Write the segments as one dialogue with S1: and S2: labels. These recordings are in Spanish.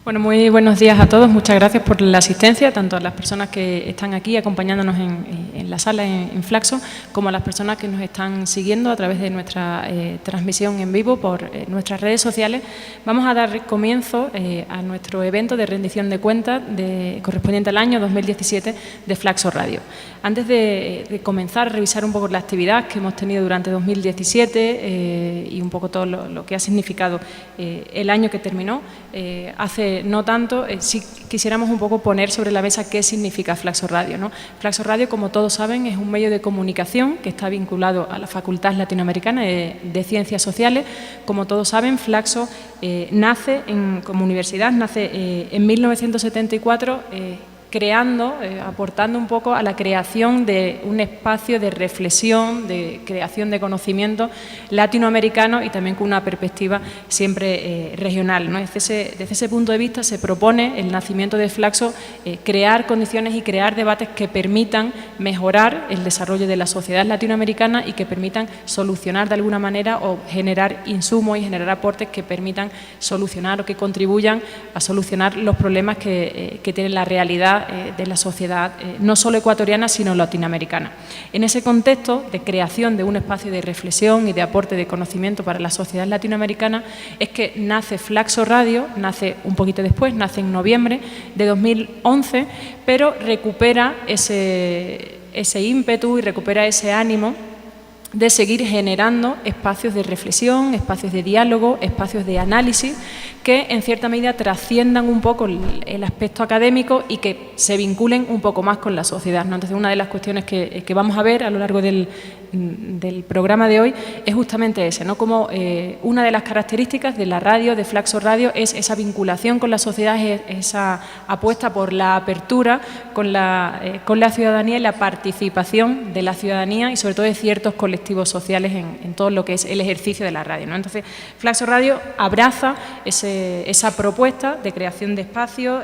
S1: Bueno, muy buenos días a todos. Muchas gracias por la asistencia, tanto a las personas que están aquí acompañándonos en la sala en Flaxo, como a las personas que nos están siguiendo a través de nuestra transmisión en vivo por nuestras redes sociales. Vamos a dar comienzo a nuestro evento de rendición de cuentas correspondiente al año 2017 de Flaxo Radio. Antes de comenzar a revisar un poco la actividad que hemos tenido durante 2017 y un poco todo lo que ha significado el año que terminó, hace no tanto, sí quisiéramos un poco poner sobre la mesa qué significa Flaxo Radio, ¿no? Flaxo Radio, como todos saben, es un medio de comunicación que está vinculado a la Facultad Latinoamericana de Ciencias Sociales. Como todos saben, Flaxo nace como universidad, nace en 1974, aportando un poco a la creación de un espacio de reflexión, de creación de conocimiento latinoamericano y también con una perspectiva siempre regional, ¿no? Desde ese punto de vista se propone el nacimiento de Flaxo crear condiciones y crear debates que permitan mejorar el desarrollo de la sociedad latinoamericana y que permitan solucionar de alguna manera o generar insumos y generar aportes que permitan solucionar o que contribuyan a solucionar los problemas que tiene la realidad de la sociedad no solo ecuatoriana sino latinoamericana. En ese contexto de creación de un espacio de reflexión y de aporte de conocimiento para la sociedad latinoamericana es que nace Flaxo Radio, nace un poquito después, nace en noviembre de 2011, pero recupera ese ímpetu y recupera ese ánimo de seguir generando espacios de reflexión, espacios de diálogo, espacios de análisis que en cierta medida trasciendan un poco el aspecto académico y que se vinculen un poco más con la sociedad, ¿no? Entonces, una de las cuestiones que vamos a ver a lo largo del programa de hoy es justamente ese, ¿no? Como una de las características de la radio, de Flaxo Radio, es esa vinculación con la sociedad, esa apuesta por la apertura con la ciudadanía y la participación de la ciudadanía y sobre todo de ciertos colectivos sociales en todo lo que es el ejercicio de la radio, ¿no? Entonces, Flaxo Radio abraza esa propuesta de creación de espacios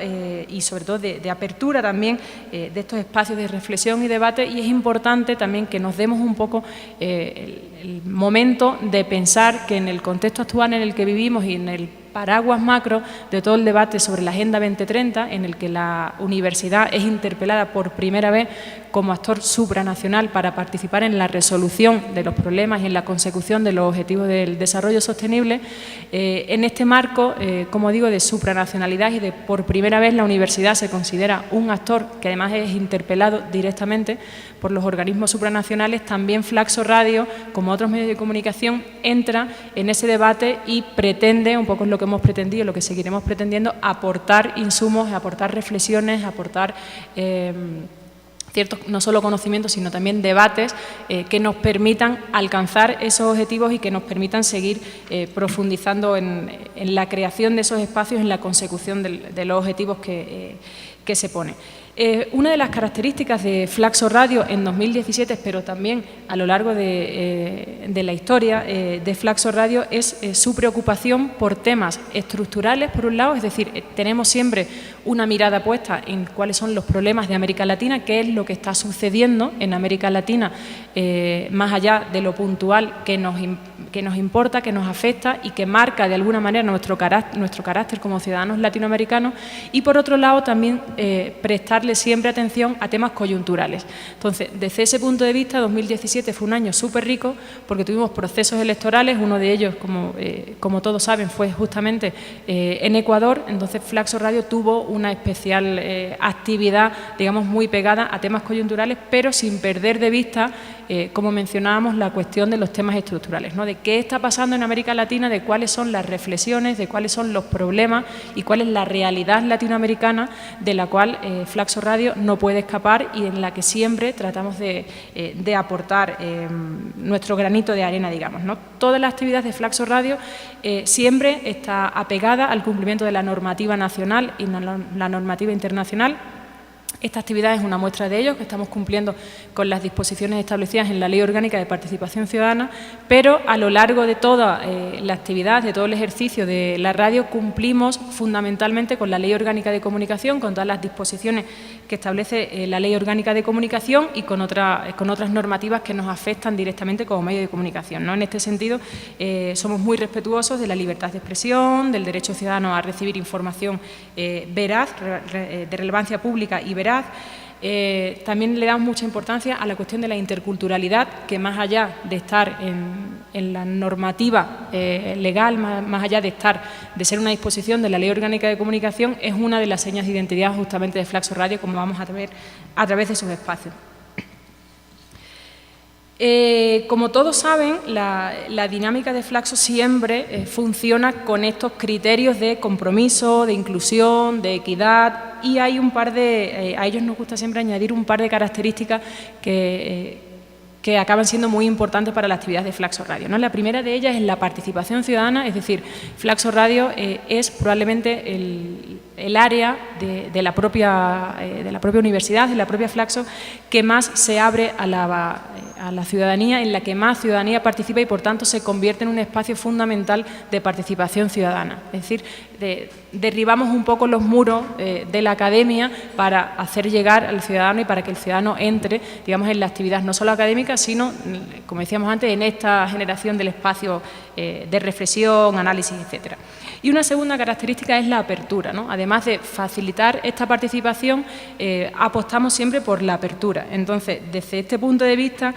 S1: y sobre todo de apertura también de estos espacios de reflexión y debate, y es importante también que nos demos un poco el momento de pensar que en el contexto actual en el que vivimos y en el paraguas macro de todo el debate sobre la Agenda 2030, en el que la universidad es interpelada por primera vez como actor supranacional para participar en la resolución de los problemas y en la consecución de los objetivos del desarrollo sostenible, en este marco, como digo, de supranacionalidad y de por primera vez la universidad se considera un actor que además es interpelado directamente por los organismos supranacionales. También Flaxo Radio, como otros medios de comunicación, entra en ese debate y pretende, un poco es lo que hemos pretendido, lo que seguiremos pretendiendo, aportar insumos, aportar reflexiones, aportar ciertos no solo conocimientos, sino también debates que nos permitan alcanzar esos objetivos y que nos permitan seguir profundizando en la creación de esos espacios, en la consecución de los objetivos que se pone. Una de las características de Flaxo Radio en 2017, pero también a lo largo de la historia de Flaxo Radio, es su preocupación por temas estructurales, por un lado, es decir, tenemos siempre una mirada puesta en cuáles son los problemas de América Latina, qué es lo que está sucediendo en América Latina, más allá de lo puntual que nos importa, que nos afecta y que marca de alguna manera nuestro carácter como ciudadanos latinoamericanos, y por otro lado también prestarle siempre atención a temas coyunturales. Entonces, desde ese punto de vista, 2017 fue un año súper rico porque tuvimos procesos electorales, uno de ellos, como todos saben, fue justamente en Ecuador. Entonces, Flaxo Radio tuvo una especial actividad, digamos, muy pegada a temas coyunturales, pero sin perder de vista, como mencionábamos, la cuestión de los temas estructurales, ¿no? De qué está pasando en América Latina, de cuáles son las reflexiones, de cuáles son los problemas y cuál es la realidad latinoamericana de la cual Flaxo Radio no puede escapar y en la que siempre tratamos de aportar nuestro granito de arena, digamos, ¿no? Toda la actividad de Flaxo Radio siempre está apegada al cumplimiento de la normativa nacional y la normativa internacional. Esta actividad es una muestra de ello, que estamos cumpliendo con las disposiciones establecidas en la Ley Orgánica de Participación Ciudadana, pero a lo largo de toda la actividad, de todo el ejercicio de la radio, cumplimos fundamentalmente con la Ley Orgánica de Comunicación, con todas las disposiciones que establece la Ley Orgánica de Comunicación y con otras normativas que nos afectan directamente como medio de comunicación, ¿no? En este sentido, somos muy respetuosos de la libertad de expresión, del derecho ciudadano a recibir información veraz, de relevancia pública y veraz. También le damos mucha importancia a la cuestión de la interculturalidad, que más allá de estar en la normativa legal, más allá de ser una disposición de la Ley Orgánica de Comunicación, es una de las señas de identidad justamente de Flaxo Radio, como vamos a ver a través de sus espacios. Como todos saben, la dinámica de Flaxo siempre funciona con estos criterios de compromiso, de inclusión, de equidad, y hay a ellos nos gusta siempre añadir un par de características que acaban siendo muy importantes para la actividad de Flaxo Radio, ¿no? La primera de ellas es la participación ciudadana, es decir, Flaxo Radio es probablemente el área de la propia universidad, de la propia Flaxo, que más se abre a la ciudadanía, en la que más ciudadanía participa y, por tanto, se convierte en un espacio fundamental de participación ciudadana. Es decir, derribamos un poco los muros de la academia para hacer llegar al ciudadano y para que el ciudadano entre, digamos, en la actividad no solo académica, sino, como decíamos antes, en esta generación del espacio de reflexión, análisis, etcétera. Y una segunda característica es la apertura, ¿no? Además de facilitar esta participación, apostamos siempre por la apertura. Entonces, desde este punto de vista,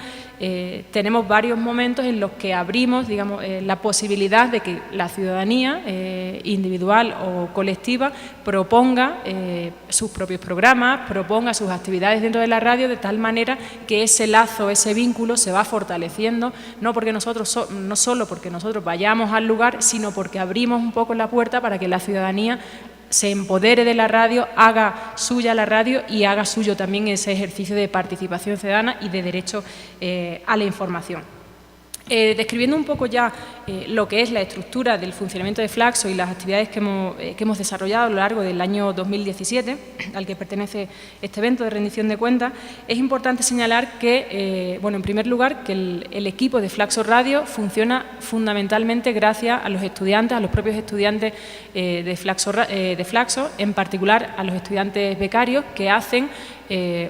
S1: tenemos varios momentos en los que abrimos, digamos, la posibilidad de que la ciudadanía, individual o colectiva, proponga sus propios programas, proponga sus actividades dentro de la radio, de tal manera que ese lazo, ese vínculo se va fortaleciendo, no solo porque nosotros vayamos al lugar, sino porque abrimos un poco la puerta para que la ciudadanía se empodere de la radio, haga suya la radio y haga suyo también ese ejercicio de participación ciudadana y de derecho a la información. Describiendo un poco ya lo que es la estructura del funcionamiento de Flaxo y las actividades que hemos desarrollado a lo largo del año 2017, al que pertenece este evento de rendición de cuentas, es importante señalar que, bueno, en primer lugar, que el equipo de Flaxo Radio funciona fundamentalmente gracias a los estudiantes, a los propios estudiantes de Flaxo, en particular a los estudiantes becarios que hacen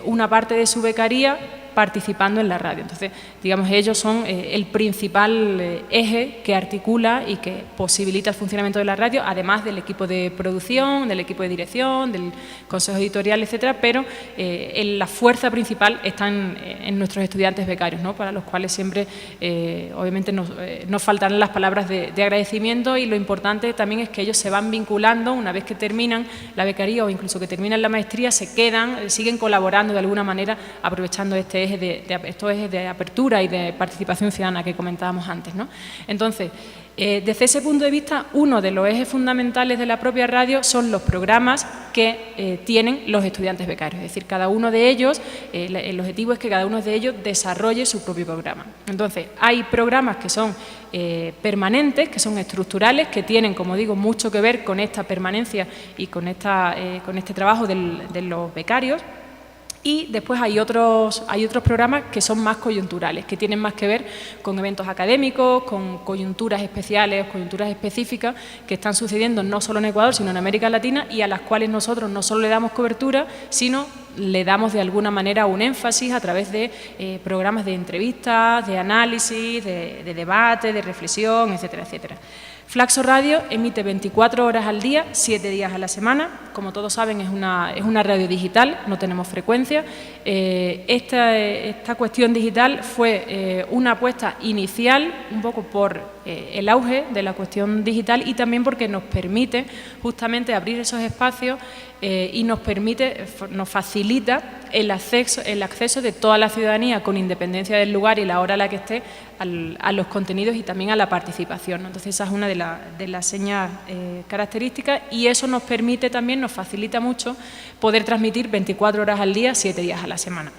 S1: una parte de su becaría participando en la radio. Entonces, digamos, ellos son el principal eje que articula y que posibilita el funcionamiento de la radio, además del equipo de producción, del equipo de dirección, del consejo editorial, etcétera, pero la fuerza principal está en nuestros estudiantes becarios, ¿no? Para los cuales siempre, obviamente, nos faltarán las palabras de agradecimiento, y lo importante también es que ellos se van vinculando una vez que terminan la becaría o incluso que terminan la maestría, se quedan, siguen colaborando de alguna manera, aprovechando estos ejes de apertura y de participación ciudadana que comentábamos antes, ¿no? Entonces, desde ese punto de vista, uno de los ejes fundamentales de la propia radio son los programas que tienen los estudiantes becarios. Es decir, cada uno de ellos, el objetivo es que cada uno de ellos desarrolle su propio programa. Entonces, hay programas que son permanentes, que son estructurales, que tienen, como digo, mucho que ver con esta permanencia y con este trabajo de los becarios. Y después hay otros programas que son más coyunturales, que tienen más que ver con eventos académicos, con coyunturas especiales, coyunturas específicas que están sucediendo no solo en Ecuador, sino en América Latina, y a las cuales nosotros no solo le damos cobertura, sino le damos de alguna manera un énfasis a través de programas de entrevistas, de análisis, de debate, de reflexión, etcétera, etcétera. Flaxo Radio emite 24 horas al día, 7 días a la semana. Como todos saben, es una radio digital, no tenemos frecuencia. Esta cuestión digital fue una apuesta inicial un poco por el auge de la cuestión digital y también porque nos permite justamente abrir esos espacios y nos facilita el acceso de toda la ciudadanía, con independencia del lugar y la hora a la que esté, a los contenidos y también a la participación, ¿no? Entonces, esa es una de las señas características, y eso nos permite también, nos facilita mucho poder transmitir 24 horas al día, 7 días a la semana,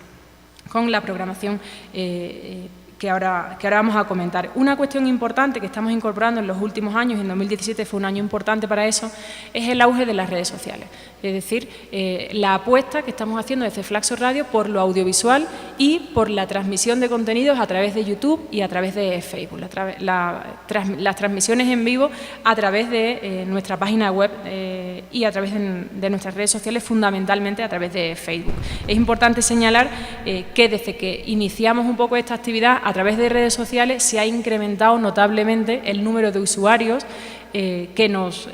S1: con la programación que que ahora vamos a comentar. Una cuestión importante que estamos incorporando en los últimos años, y en 2017 fue un año importante para eso, es el auge de las redes sociales. Es decir, la apuesta que estamos haciendo desde Flaxo Radio por lo audiovisual y por la transmisión de contenidos a través de YouTube y a través de Facebook. Las transmisiones en vivo a través de nuestra página web y a través de nuestras redes sociales, fundamentalmente a través de Facebook. Es importante señalar que desde que iniciamos un poco esta actividad a través de redes sociales se ha incrementado notablemente el número de usuarios que nos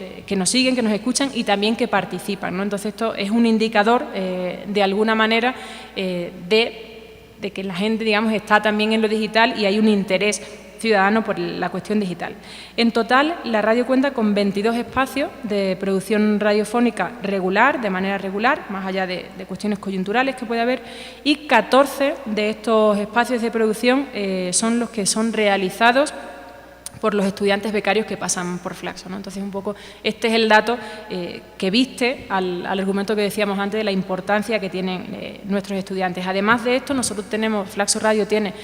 S1: siguen, que nos escuchan y también que participan, ¿no? Entonces, esto es un indicador, de alguna manera, de que la gente, digamos, está también en lo digital y hay un interés ciudadano por la cuestión digital. En total, la radio cuenta con 22 espacios de producción radiofónica regular, de manera regular, más allá de cuestiones coyunturales que puede haber, y 14 de estos espacios de producción son los que son realizados por los estudiantes becarios que pasan por Flaxo, ¿no? Entonces, un poco este es el dato que viste al argumento que decíamos antes de la importancia que tienen nuestros estudiantes. Además de esto, Flaxo Radio tiene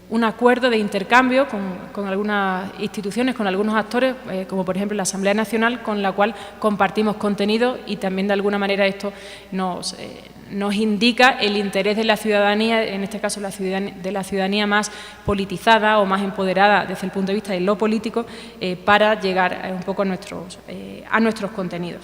S1: un acuerdo de intercambio con algunas instituciones, con algunos actores, como por ejemplo la Asamblea Nacional, con la cual compartimos contenido y también de alguna manera esto nos indica el interés de la ciudadanía, en este caso de la ciudadanía más politizada o más empoderada desde el punto de vista de lo político, para llegar un poco a nuestros contenidos.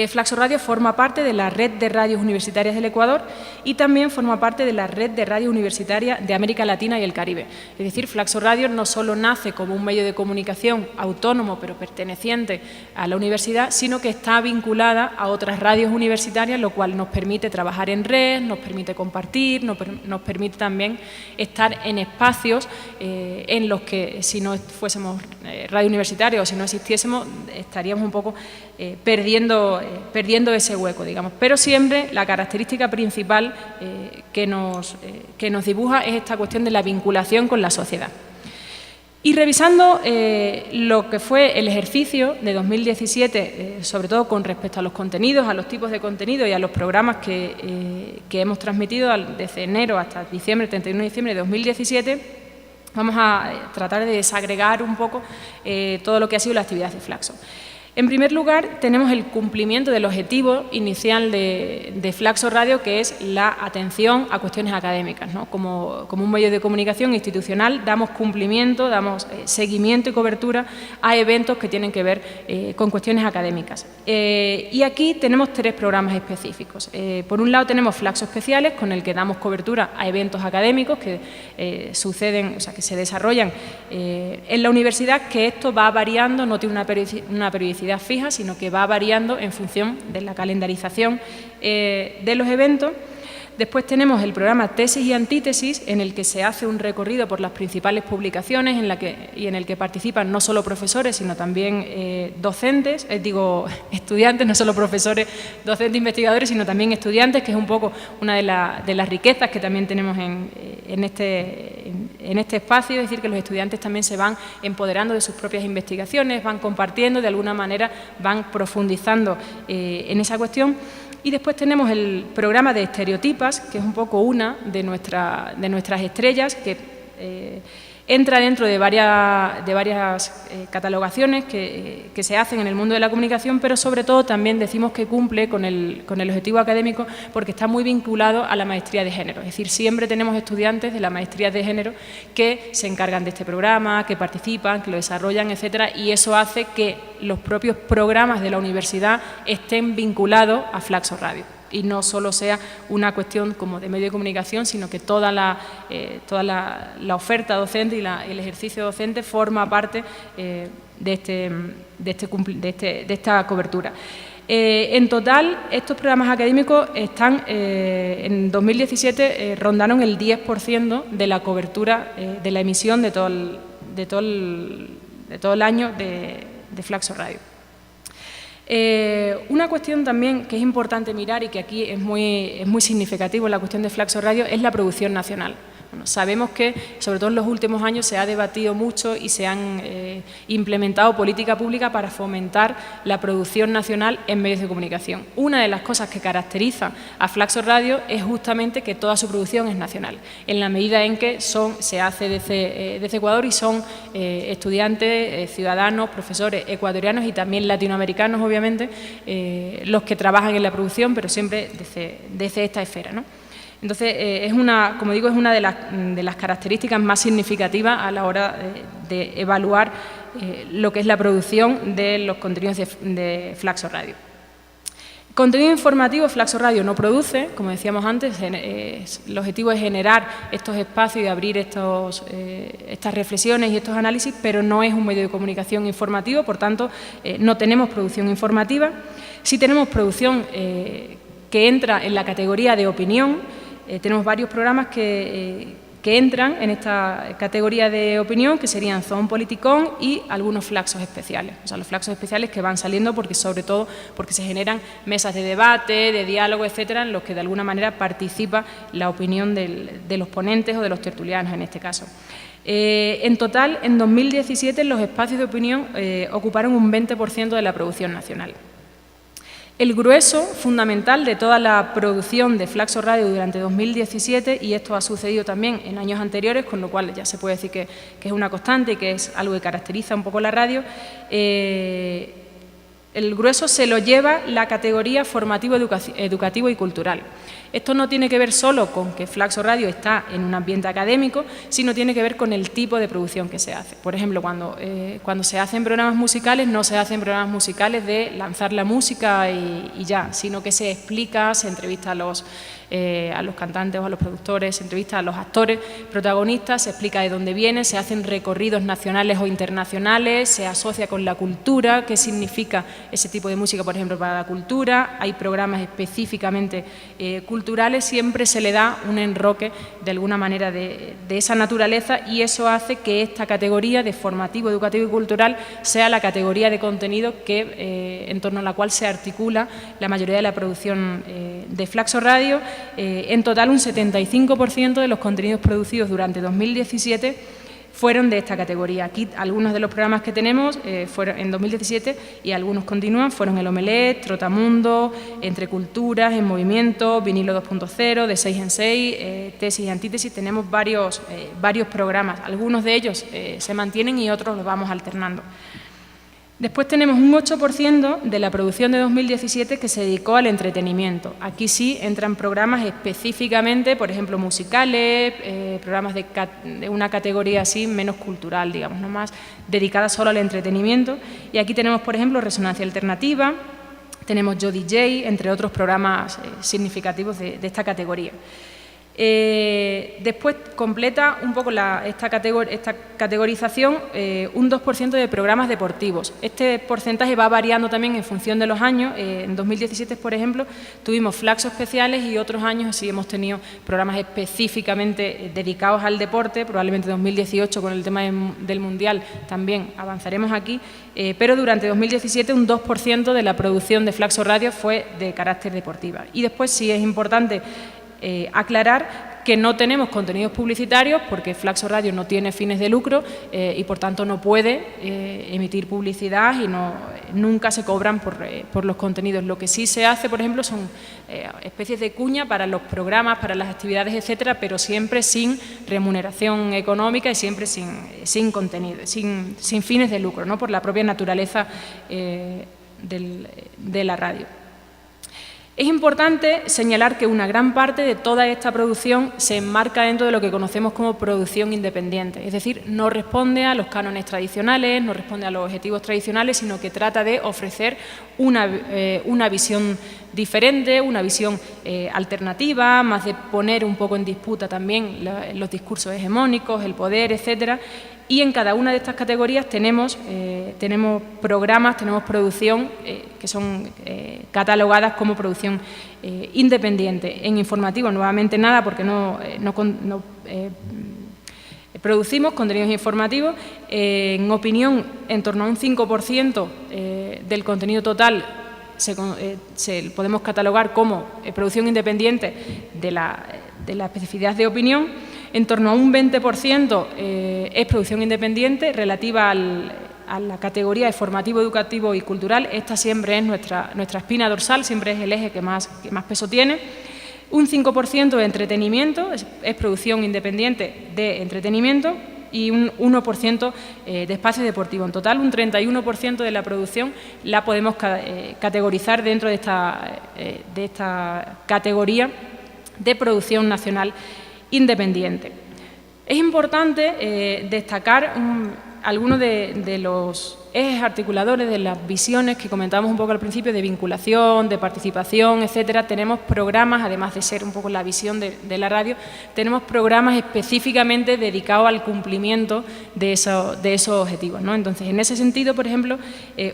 S1: Flaxo Radio forma parte de la Red de Radios Universitarias del Ecuador y también forma parte de la Red de Radios Universitarias de América Latina y el Caribe. Es decir, Flaxo Radio no solo nace como un medio de comunicación autónomo pero perteneciente a la universidad, sino que está vinculada a otras radios universitarias, lo cual nos permite trabajar en red, nos permite compartir, nos permite también estar en espacios en los que, si no fuésemos radio universitaria o si no existiésemos, estaríamos un poco perdiendo ese hueco, digamos. Pero siempre la característica principal que nos dibuja es esta cuestión de la vinculación con la sociedad. Y revisando lo que fue el ejercicio de 2017, sobre todo con respecto a los contenidos, a los tipos de contenido y a los programas que hemos transmitido desde enero hasta diciembre, 31 de diciembre de 2017, vamos a tratar de desagregar un poco todo lo que ha sido la actividad de Flaxo. En primer lugar, tenemos el cumplimiento del objetivo inicial de Flaxo Radio, que es la atención a cuestiones académicas, ¿no? Como un medio de comunicación institucional, damos cumplimiento, damos seguimiento y cobertura a eventos que tienen que ver con cuestiones académicas. Y aquí tenemos 3 programas específicos. Por un lado, tenemos Flaxo Especiales, con el que damos cobertura a eventos académicos que suceden, o sea, que se desarrollan en la universidad, que esto va variando, no tiene una periodicidad fija, sino que va variando en función de la calendarización de los eventos. Después tenemos el programa Tesis y Antítesis, en el que se hace un recorrido por las principales publicaciones y en el que participan no solo profesores, sino también docentes, estudiantes, no solo profesores, docentes, investigadores, sino también estudiantes, que es un poco una de las riquezas que también tenemos en este espacio, es decir, que los estudiantes también se van empoderando de sus propias investigaciones, van compartiendo, de alguna manera van profundizando en esa cuestión. Y después tenemos el programa de Estereotipas, que es un poco una de nuestras estrellas, que entra dentro de varias catalogaciones que se hacen en el mundo de la comunicación, pero sobre todo también decimos que cumple con el objetivo académico porque está muy vinculado a la maestría de género. Es decir, siempre tenemos estudiantes de la maestría de género que se encargan de este programa, que participan, que lo desarrollan, etcétera, y eso hace que los propios programas de la universidad estén vinculados a Flaxo Radio y no solo sea una cuestión como de medio de comunicación, sino que toda la oferta docente y el ejercicio docente forma parte de esta cobertura. En total, estos programas académicos están, en 2017, rondaron el 10% de la cobertura de la emisión de todo el año de Flaxo Radio. Una cuestión también que es importante mirar y que aquí es muy significativo en la cuestión de Flaxo Radio es la producción nacional. Bueno, sabemos que, sobre todo en los últimos años, se ha debatido mucho y se han implementado políticas públicas para fomentar la producción nacional en medios de comunicación. Una de las cosas que caracteriza a Flaxo Radio es justamente que toda su producción es nacional, en la medida en que se hace desde Ecuador y son estudiantes, ciudadanos, profesores ecuatorianos y también latinoamericanos, obviamente, los que trabajan en la producción, pero siempre desde esta esfera, ¿no? Entonces, como digo, es una de las características más significativas a la hora de evaluar lo que es la producción de los contenidos de Flaxo Radio. Contenido informativo Flaxo Radio no produce, como decíamos antes, el objetivo es generar estos espacios y abrir estas reflexiones y estos análisis, pero no es un medio de comunicación informativo, por tanto, no tenemos producción informativa. Sí tenemos producción que entra en la categoría de opinión. Tenemos varios programas que entran en esta categoría de opinión, que serían Zon Politicón y algunos flaxos especiales. O sea, los flaxos especiales que van saliendo sobre todo porque se generan mesas de debate, de diálogo, etcétera, en los que de alguna manera participa la opinión de los ponentes o de los tertulianos en este caso. En total, en 2017, los espacios de opinión ocuparon un 20% de la producción nacional. El grueso fundamental de toda la producción de Flaxo Radio durante 2017, y esto ha sucedido también en años anteriores, con lo cual ya se puede decir que es una constante y que es algo que caracteriza un poco la radio, el grueso se lo lleva la categoría formativo, educativo y cultural. Esto no tiene que ver solo con que Flaxo Radio está en un ambiente académico, sino tiene que ver con el tipo de producción que se hace. Por ejemplo, cuando se hacen programas musicales, no se hacen programas musicales de lanzar la música y ya, sino que se explica, se entrevista a los cantantes o a los productores, se entrevista a los actores protagonistas, se explica de dónde viene, se hacen recorridos nacionales o internacionales, se asocia con la cultura, qué significa ese tipo de música, por ejemplo, para la cultura. Hay programas específicamente culturales, siempre se le da un enroque de alguna manera de esa naturaleza, y eso hace que esta categoría de formativo, educativo y cultural sea la categoría de contenido en torno a la cual se articula la mayoría de la producción de Flaxo Radio. En total, un 75% de los contenidos producidos durante 2017 fueron de esta categoría. Aquí algunos de los programas que tenemos fueron en 2017 y algunos continúan, fueron El Omelet, Trotamundo, Entre Culturas, En Movimiento, Vinilo 2.0, De 6 en 6, Tesis y Antítesis. Tenemos varios programas, algunos de ellos se mantienen y otros los vamos alternando. Después tenemos un 8% de la producción de 2017 que se dedicó al entretenimiento. Aquí sí entran programas específicamente, por ejemplo, musicales, programas de una categoría así menos cultural, digamos, no más dedicada solo al entretenimiento. Y aquí tenemos, por ejemplo, Resonancia Alternativa, tenemos Yo DJ, entre otros programas significativos de esta categoría. Después completa un poco esta categorización un 2% de programas deportivos. Este porcentaje va variando también en función de los años. En 2017, por ejemplo, tuvimos flaxos especiales y otros años sí hemos tenido programas específicamente dedicados al deporte. Probablemente 2018 con el tema del Mundial también avanzaremos aquí, pero durante 2017 un 2% de la producción de Flaxo Radio fue de carácter deportiva. Y después sí es importante aclarar que no tenemos contenidos publicitarios porque Flaxo Radio no tiene fines de lucro y por tanto no puede emitir publicidad y nunca se cobran por los contenidos. Lo que sí se hace, por ejemplo, son especies de cuña para los programas, para las actividades, etcétera, pero siempre sin remuneración económica y siempre sin contenido, sin fines de lucro, ¿no? Por la propia naturaleza de la radio. Es importante señalar que una gran parte de toda esta producción se enmarca dentro de lo que conocemos como producción independiente, es decir, no responde a los cánones tradicionales, no responde a los objetivos tradicionales, sino que trata de ofrecer una visión diferente, una visión alternativa, más de poner un poco en disputa también los discursos hegemónicos, el poder, etcétera. Y en cada una de estas categorías tenemos programas, tenemos producción que son catalogadas como producción independiente. En informativo, nuevamente nada, porque no producimos contenidos informativos. En opinión, en torno a un 5% del contenido total podemos catalogar como producción independiente de la especificidad de opinión. En torno a un 20% es producción independiente relativa a la categoría de formativo, educativo y cultural. Esta siempre es nuestra espina dorsal, siempre es el eje que más peso tiene. Un 5% de entretenimiento, es producción independiente de entretenimiento, y un 1% de espacio deportivo. En total, un 31% de la producción la podemos categorizar dentro de esta categoría de producción nacional independiente. Es importante destacar algunos de los ejes articuladores de las visiones que comentábamos un poco al principio, de vinculación, de participación, etcétera. Tenemos programas, además de ser un poco la visión de la radio, tenemos programas específicamente dedicados al cumplimiento de esos objetivos, ¿no? Entonces, en ese sentido, por ejemplo,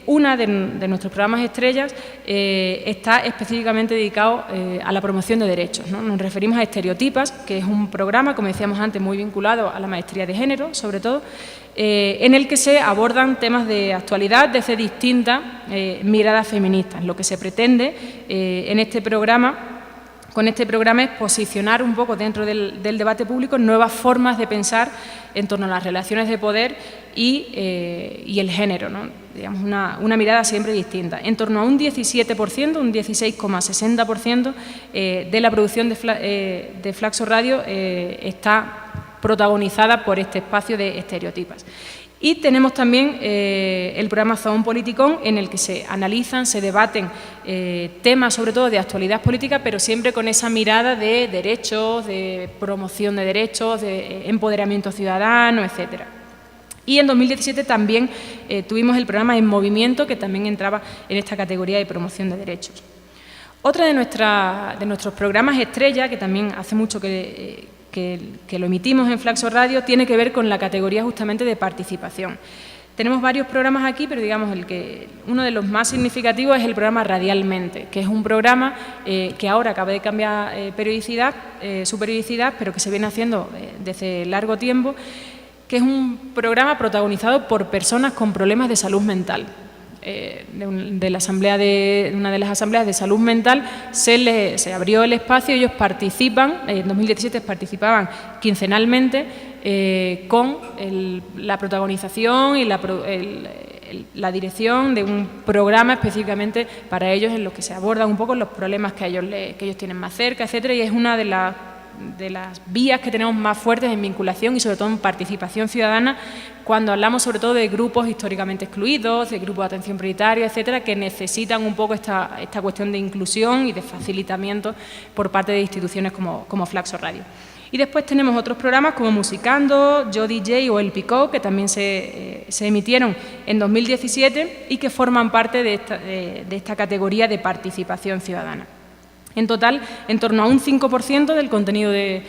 S1: una de nuestros programas estrellas está específicamente dedicado a la promoción de derechos, ¿no? Nos referimos a Estereotipas, que es un programa, como decíamos antes, muy vinculado a la maestría de género, sobre todo, en el que se abordan temas de actualidad desde distintas miradas feministas. Lo que se pretende en este programa, con este programa, es posicionar un poco dentro del debate público nuevas formas de pensar en torno a las relaciones de poder y el género, ¿no? Digamos, una mirada siempre distinta. En torno a un 17%, un 16,60% de la producción de Flaxo Radio está protagonizada por este espacio de Estereotipas. Y tenemos también el programa Zahón Politicón, en el que se analizan, se debaten temas sobre todo de actualidad política, pero siempre con esa mirada de derechos, de promoción de derechos, de empoderamiento ciudadano, etcétera. Y en 2017 también tuvimos el programa En Movimiento, que también entraba en esta categoría de promoción de derechos. Otra de nuestros programas estrella, que también hace mucho que lo emitimos en Flaxo Radio, tiene que ver con la categoría justamente de participación. Tenemos varios programas aquí, pero digamos uno de los más significativos es el programa Radialmente, que es un programa que ahora acaba de cambiar su periodicidad, pero que se viene haciendo desde largo tiempo, que es un programa protagonizado por personas con problemas de salud mental. De una de las asambleas de salud mental se abrió el espacio, ellos participan, en 2017 participaban quincenalmente con la protagonización y la dirección de un programa específicamente para ellos, en los que se abordan un poco los problemas que ellos tienen más cerca, etcétera, y es una de las vías que tenemos más fuertes en vinculación y sobre todo en participación ciudadana, cuando hablamos sobre todo de grupos históricamente excluidos, de grupos de atención prioritaria, etcétera, que necesitan un poco esta cuestión de inclusión y de facilitamiento por parte de instituciones como Flaxo Radio. Y después tenemos otros programas como Musicando, Yo DJ o El Picó, que también se emitieron en 2017 y que forman parte de esta categoría de participación ciudadana. En total, en torno a un 5% del contenido de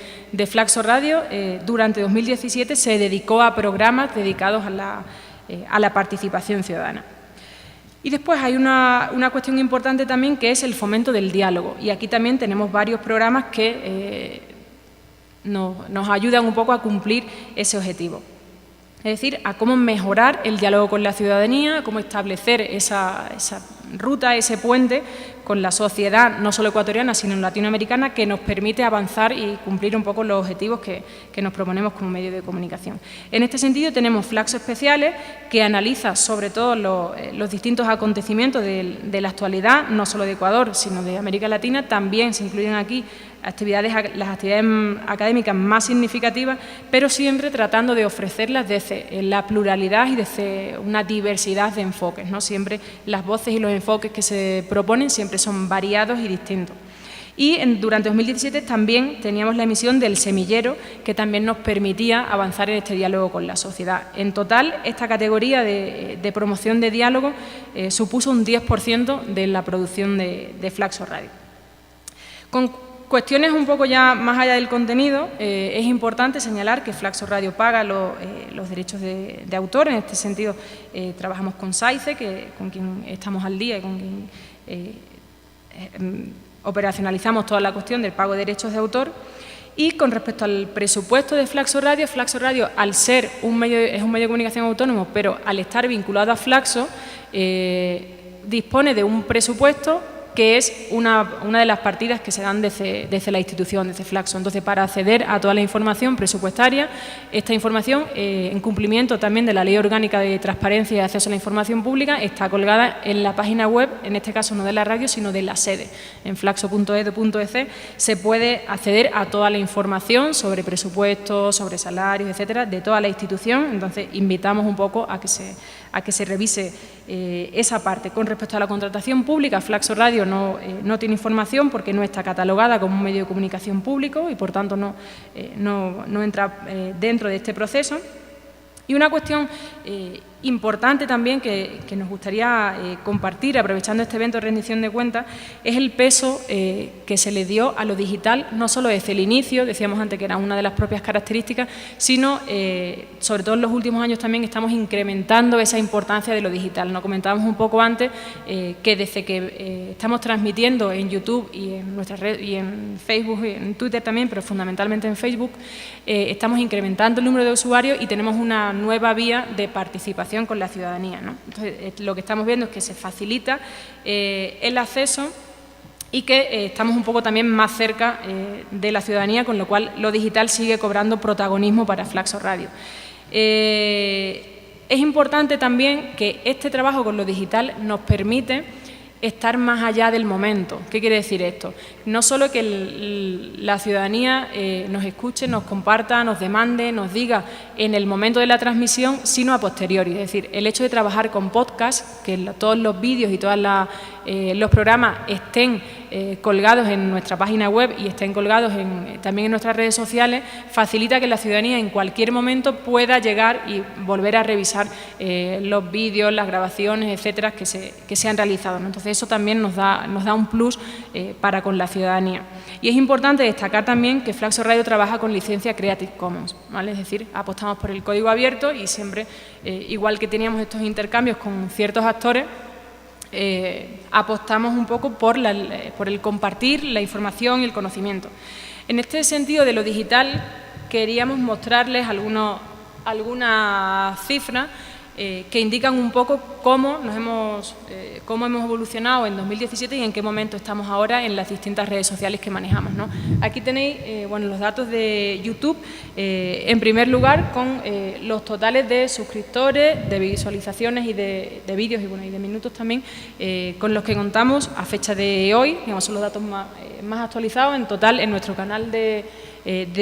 S1: Flaxo Radio durante 2017 se dedicó a programas dedicados a la participación ciudadana. Y después hay una cuestión importante también, que es el fomento del diálogo. Y aquí también tenemos varios programas que nos ayudan un poco a cumplir ese objetivo. Es decir, a cómo mejorar el diálogo con la ciudadanía, a cómo establecer esa ruta, ese puente con la sociedad, no solo ecuatoriana, sino latinoamericana, que nos permite avanzar y cumplir un poco los objetivos que nos proponemos como medio de comunicación. En este sentido, tenemos Flaxo Especiales, que analiza sobre todo los distintos acontecimientos de la actualidad, no solo de Ecuador, sino de América Latina. También se incluyen aquí las actividades académicas más significativas, pero siempre tratando de ofrecerlas desde la pluralidad y desde una diversidad de enfoques, ¿no? Siempre las voces y los enfoques que se proponen siempre son variados y distintos. Y durante 2017 también teníamos la emisión del Semillero, que también nos permitía avanzar en este diálogo con la sociedad. En total, esta categoría de promoción de diálogo supuso un 10% de la producción de Flaxo Radio. Con cuestiones un poco ya más allá del contenido, es importante señalar que Flaxo Radio paga los derechos de autor. En este sentido, trabajamos con SAICE, con quien estamos al día y con quien operacionalizamos toda la cuestión del pago de derechos de autor. Y con respecto al presupuesto de Flaxo Radio, al ser es un medio de comunicación autónomo, pero al estar vinculado a Flaxo, dispone de un presupuesto que es una de las partidas que se dan desde la institución, desde Flaxo. Entonces, para acceder a toda la información presupuestaria, esta información, en cumplimiento también de la Ley Orgánica de Transparencia y Acceso a la Información Pública, está colgada en la página web, en este caso no de la radio, sino de la sede. En flaxo.edu.es se puede acceder a toda la información sobre presupuestos, sobre salarios, etcétera, de toda la institución. Entonces, invitamos un poco a que se revise esa parte. Con respecto a la contratación pública, Flaxo Radio no tiene información porque no está catalogada como un medio de comunicación público y, por tanto, no entra dentro de este proceso. Y una cuestión importante también que nos gustaría compartir, aprovechando este evento de rendición de cuentas, es el peso que se le dio a lo digital, no solo desde el inicio, decíamos antes que era una de las propias características, sino sobre todo en los últimos años también estamos incrementando esa importancia de lo digital. Nos comentábamos un poco antes que desde que estamos transmitiendo en YouTube y en nuestras redes, y en Facebook y en Twitter también, pero fundamentalmente en Facebook, estamos incrementando el número de usuarios y tenemos una nueva vía de participación con la ciudadanía, ¿no? Entonces, lo que estamos viendo es que se facilita el acceso y que estamos un poco también más cerca de la ciudadanía, con lo cual lo digital sigue cobrando protagonismo para Flaxo Radio. Es importante también que este trabajo con lo digital nos permite estar más allá del momento. ¿Qué quiere decir esto? No solo que la ciudadanía nos escuche, nos comparta, nos demande, nos diga en el momento de la transmisión, sino a posteriori. Es decir, el hecho de trabajar con podcast, que todos los vídeos y todos los programas estén colgados en nuestra página web y estén colgados también en nuestras redes sociales, facilita que la ciudadanía en cualquier momento pueda llegar y volver a revisar los vídeos, las grabaciones, etcétera, que se han realizado, ¿no? Entonces, eso también nos da un plus para con la ciudadanía. Y es importante destacar también que Flaxo Radio trabaja con licencia Creative Commons, ¿vale? Es decir, apostamos por el código abierto y siempre, igual que teníamos estos intercambios con ciertos actores, apostamos un poco por el compartir la información y el conocimiento. En este sentido de lo digital, queríamos mostrarles algunas cifras que indican un poco cómo hemos evolucionado en 2017 y en qué momento estamos ahora en las distintas redes sociales que manejamos, ¿no? Aquí tenéis los datos de YouTube, en primer lugar con los totales de suscriptores, de visualizaciones y de vídeos y de minutos también, con los que contamos a fecha de hoy, digamos, son los datos más actualizados en total en nuestro canal de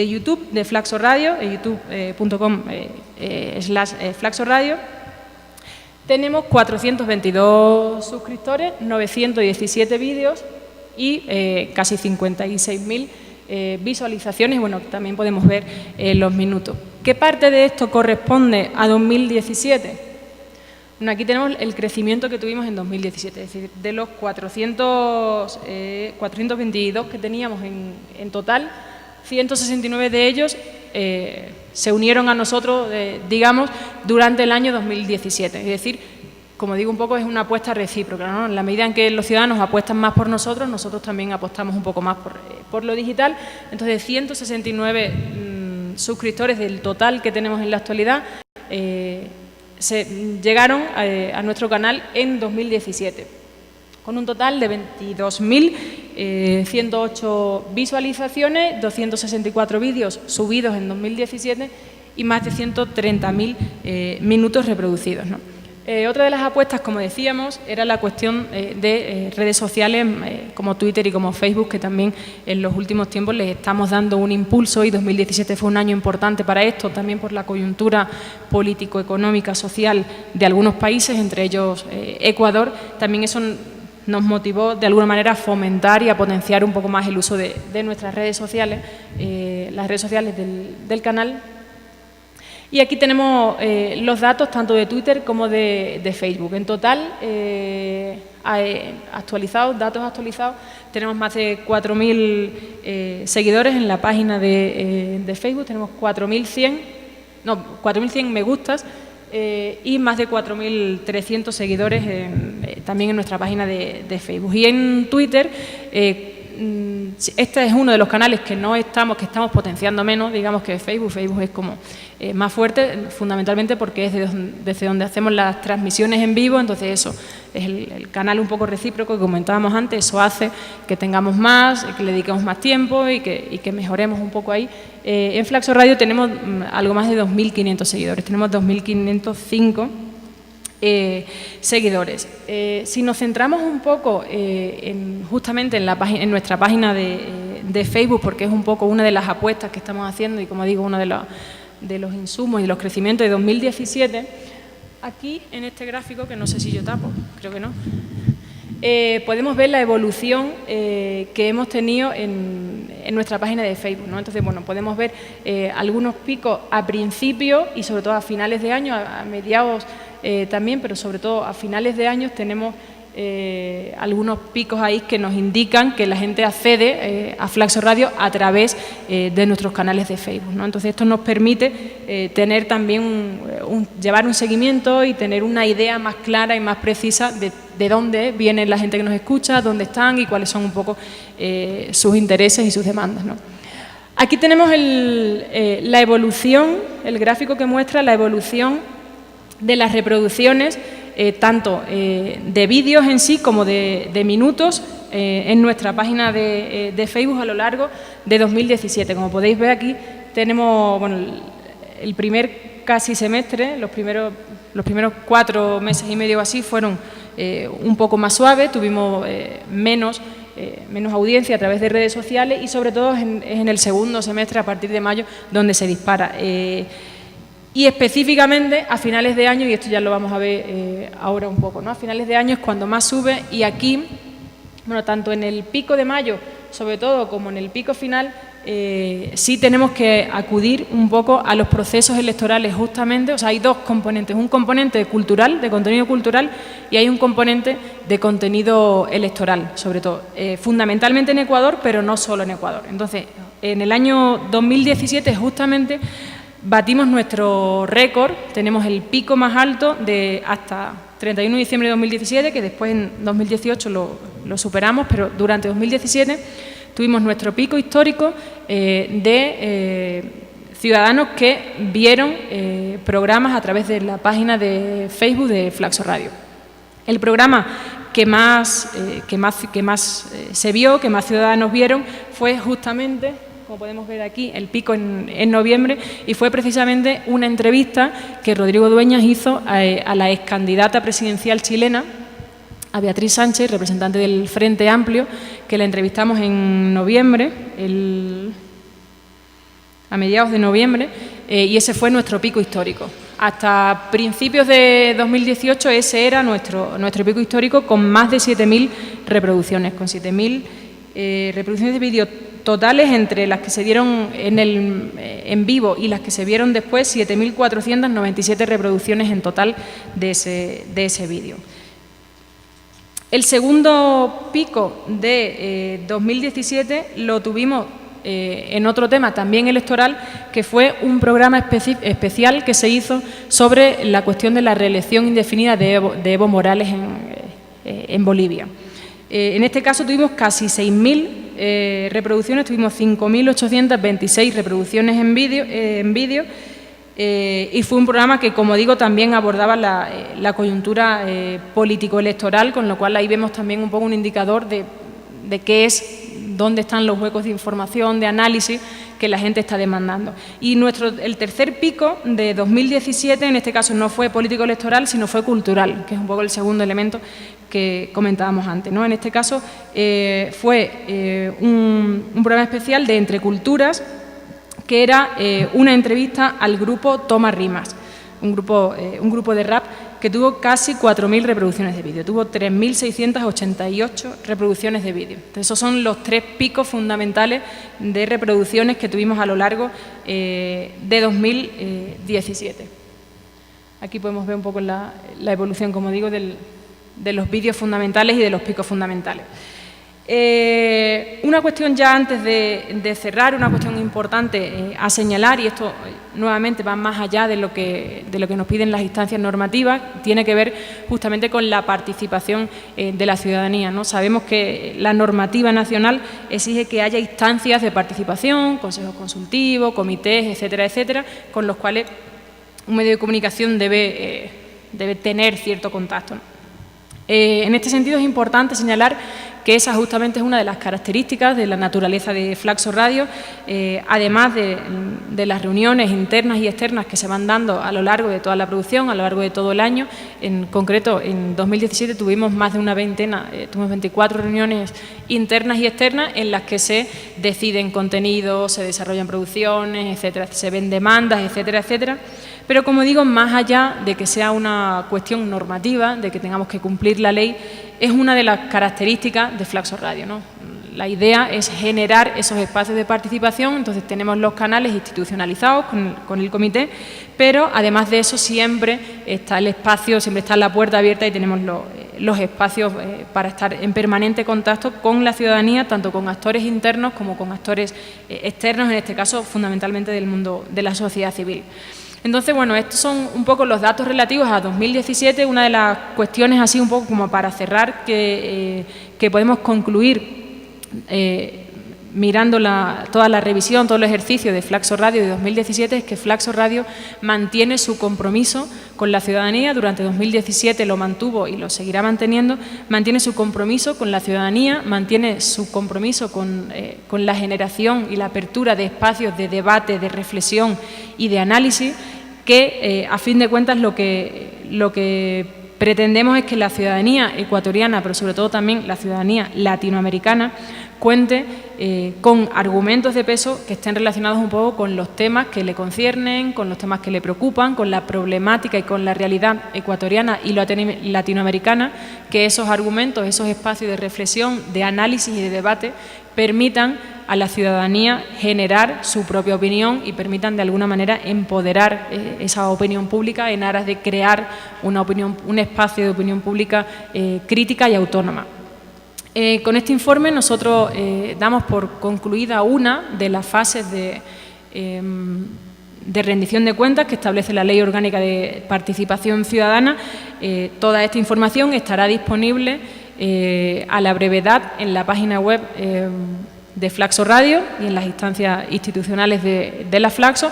S1: YouTube de Flaxo Radio, youtube.com/Flaxo Radio. Tenemos 422 suscriptores, 917 vídeos y casi 56.000 visualizaciones. Bueno, también podemos ver los minutos. ¿Qué parte de esto corresponde a 2017? Bueno, aquí tenemos el crecimiento que tuvimos en 2017, es decir, de los 422 que teníamos en total, 169 de ellos se unieron a nosotros, digamos, durante el año 2017. Es decir, como digo un poco, es una apuesta recíproca, ¿no? En la medida en que los ciudadanos apuestan más por nosotros, nosotros también apostamos un poco más por lo digital. Entonces, 169 suscriptores del total que tenemos en la actualidad llegaron a nuestro canal en 2017, con un total de 22.108 visualizaciones, 264 vídeos subidos en 2017 y más de 130.000 minutos reproducidos, ¿no? Otra de las apuestas, como decíamos, era la cuestión de redes sociales como Twitter y como Facebook, que también en los últimos tiempos les estamos dando un impulso, y 2017 fue un año importante para esto, también por la coyuntura político-económica, social de algunos países, entre ellos Ecuador. También eso nos motivó de alguna manera a fomentar y a potenciar un poco más el uso de nuestras redes sociales, las redes sociales del canal. Y aquí tenemos los datos tanto de Twitter como de Facebook. En total, datos actualizados, tenemos más de 4.000 seguidores en la página de Facebook, tenemos 4.100 me gustas y más de 4.300 seguidores también en nuestra página de Facebook. Y en Twitter, este es uno de los canales que estamos potenciando menos, digamos, que Facebook. Facebook es como más fuerte, fundamentalmente porque es desde donde hacemos las transmisiones en vivo, entonces eso es el canal un poco recíproco que comentábamos antes, eso hace que tengamos más, que le dediquemos más tiempo y que mejoremos un poco ahí. En Flaxo Radio tenemos algo más de 2.500 seguidores, tenemos 2.505 seguidores. Si nos centramos un poco justamente en nuestra página de Facebook, porque es un poco una de las apuestas que estamos haciendo y, como digo, uno de los insumos y de los crecimientos de 2017, aquí en este gráfico, que no sé si yo tapo, creo que no, podemos ver la evolución que hemos tenido en nuestra página de Facebook, ¿no? Entonces, bueno, podemos ver algunos picos a principio y sobre todo a finales de año, a mediados también, pero sobre todo a finales de años tenemos algunos picos ahí que nos indican que la gente accede a Flaxo Radio a través de nuestros canales de Facebook, ¿no? Entonces, esto nos permite tener también llevar un seguimiento y tener una idea más clara y más precisa de dónde viene la gente que nos escucha, dónde están y cuáles son un poco sus intereses y sus demandas, ¿no? Aquí tenemos la evolución, el gráfico que muestra la evolución de las reproducciones, tanto de vídeos en sí como de minutos en nuestra página de Facebook a lo largo de 2017. Como podéis ver aquí, tenemos el primer casi semestre, los primeros 4 meses y medio así fueron un poco más suaves, tuvimos menos audiencia a través de redes sociales y sobre todo es en el segundo semestre, a partir de mayo, donde se dispara. Y específicamente a finales de año, y esto ya lo vamos a ver ahora un poco, ¿no? A finales de año es cuando más sube y aquí, bueno, tanto en el pico de mayo, sobre todo, como en el pico final, sí tenemos que acudir un poco a los procesos electorales justamente. O sea, hay dos componentes, un componente cultural, de contenido cultural, y hay un componente de contenido electoral, sobre todo, fundamentalmente en Ecuador, pero no solo en Ecuador. Entonces, en el año 2017 justamente batimos nuestro récord, tenemos el pico más alto de hasta 31 de diciembre de 2017, que después en 2018 lo superamos, pero durante 2017 tuvimos nuestro pico histórico de ciudadanos que vieron programas a través de la página de Facebook de Flaxo Radio. El programa que más se vio, que más ciudadanos vieron, fue justamente, como podemos ver aquí, el pico en noviembre, y fue precisamente una entrevista que Rodrigo Dueñas hizo a la ex candidata presidencial chilena, a Beatriz Sánchez, representante del Frente Amplio, que la entrevistamos en noviembre, a mediados de noviembre, y ese fue nuestro pico histórico. Hasta principios de 2018 ese era nuestro pico histórico, con más de 7.000 reproducciones, con 7.000 reproducciones de vídeo totales entre las que se dieron en vivo y las que se vieron después, 7.497 reproducciones en total de ese vídeo. El segundo pico de 2017 lo tuvimos en otro tema también electoral, que fue un programa especial que se hizo sobre la cuestión de la reelección indefinida de Evo Morales en Bolivia. En este caso tuvimos casi 6.000 reproducciones, tuvimos 5.826 reproducciones en vídeo, y fue un programa que, como digo, también abordaba la coyuntura político-electoral, con lo cual ahí vemos también un poco un indicador de qué es, dónde están los huecos de información, de análisis que la gente está demandando. Y el tercer pico de 2017, en este caso no fue político-electoral, sino fue cultural, que es un poco el segundo elemento que comentábamos antes, ¿no? En este caso fue un programa especial de Entre Culturas, que era una entrevista al grupo Toma Rimas, un grupo de rap que tuvo casi 4.000 reproducciones de vídeo, tuvo 3.688 reproducciones de vídeo. Entonces, esos son los 3 picos fundamentales de reproducciones que tuvimos a lo largo de 2017. Aquí podemos ver un poco la evolución, como digo, de los vídeos fundamentales y de los picos fundamentales. Una cuestión ya antes de cerrar, una cuestión importante a señalar, y esto nuevamente va más allá de lo que nos piden las instancias normativas, tiene que ver justamente con la participación de la ciudadanía, ¿no? Sabemos que la normativa nacional exige que haya instancias de participación, consejos consultivos, comités, etcétera, etcétera, con los cuales un medio de comunicación debe tener cierto contacto, ¿no? En este sentido es importante señalar que esa justamente es una de las características de la naturaleza de Flaxo Radio, además de las reuniones internas y externas que se van dando a lo largo de toda la producción, a lo largo de todo el año. En concreto, en 2017 tuvimos más de una veintena, tuvimos 24 reuniones internas y externas en las que se deciden contenidos, se desarrollan producciones, etcétera, se ven demandas, etcétera, etcétera. Pero, como digo, más allá de que sea una cuestión normativa, de que tengamos que cumplir la ley, es una de las características de Flaxo Radio, ¿no? La idea es generar esos espacios de participación, entonces tenemos los canales institucionalizados con el comité, pero además de eso siempre está el espacio, siempre está la puerta abierta y tenemos los espacios para estar en permanente contacto con la ciudadanía, tanto con actores internos como con actores externos, en este caso fundamentalmente del mundo de la sociedad civil. Entonces, bueno, estos son un poco los datos relativos a 2017, una de las cuestiones así un poco como para cerrar que podemos concluir mirando toda la revisión, todo el ejercicio de Flaxo Radio de 2017 es que Flaxo Radio mantiene su compromiso con la ciudadanía, durante 2017 lo mantuvo y lo seguirá manteniendo, mantiene su compromiso con la ciudadanía, mantiene su compromiso con la generación y la apertura de espacios de debate, de reflexión y de análisis, que a fin de cuentas lo que pretendemos es que la ciudadanía ecuatoriana, pero sobre todo también la ciudadanía latinoamericana, cuente con argumentos de peso que estén relacionados un poco con los temas que le conciernen, con los temas que le preocupan, con la problemática y con la realidad ecuatoriana y latinoamericana, que esos argumentos, esos espacios de reflexión, de análisis y de debate permitan a la ciudadanía generar su propia opinión y permitan de alguna manera empoderar esa opinión pública en aras de crear un espacio de opinión pública crítica y autónoma. Con este informe nosotros damos por concluida una de las fases de rendición de cuentas que establece la Ley Orgánica de Participación Ciudadana. Toda esta información estará disponible a la brevedad en la página web de Flaxo Radio y en las instancias institucionales de la Flaxo.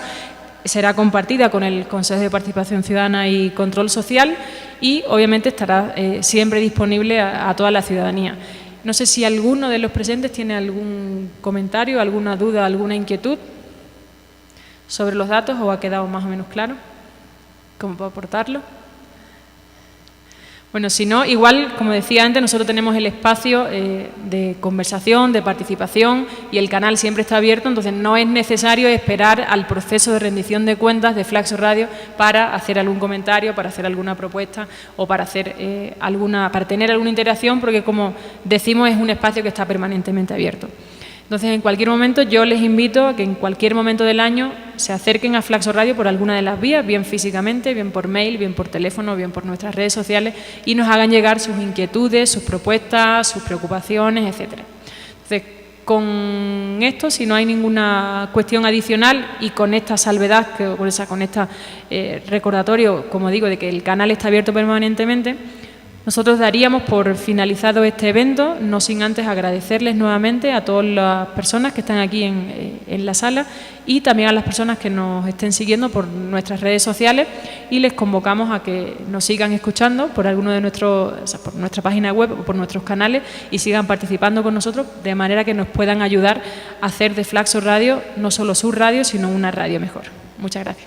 S1: Será compartida con el Consejo de Participación Ciudadana y Control Social y obviamente estará siempre disponible a toda la ciudadanía. No sé si alguno de los presentes tiene algún comentario, alguna duda, alguna inquietud sobre los datos o ha quedado más o menos claro cómo puedo aportarlo. Bueno, si no, igual, como decía antes, nosotros tenemos el espacio de conversación, de participación y el canal siempre está abierto, entonces no es necesario esperar al proceso de rendición de cuentas de Flaxo Radio para hacer algún comentario, para hacer alguna propuesta o para hacer para tener alguna interacción, porque como decimos es un espacio que está permanentemente abierto. Entonces, en cualquier momento yo les invito a que en cualquier momento del año se acerquen a Flaxo Radio por alguna de las vías, bien físicamente, bien por mail, bien por teléfono, bien por nuestras redes sociales y nos hagan llegar sus inquietudes, sus propuestas, sus preocupaciones, etcétera. Entonces, con esto, si no hay ninguna cuestión adicional y con esta salvedad, con este recordatorio, como digo, de que el canal está abierto permanentemente, nosotros daríamos por finalizado este evento, no sin antes agradecerles nuevamente a todas las personas que están aquí en la sala y también a las personas que nos estén siguiendo por nuestras redes sociales y les convocamos a que nos sigan escuchando por alguno de por nuestra página web o por nuestros canales y sigan participando con nosotros de manera que nos puedan ayudar a hacer de Flaxo Radio no solo su radio, sino una radio mejor. Muchas gracias.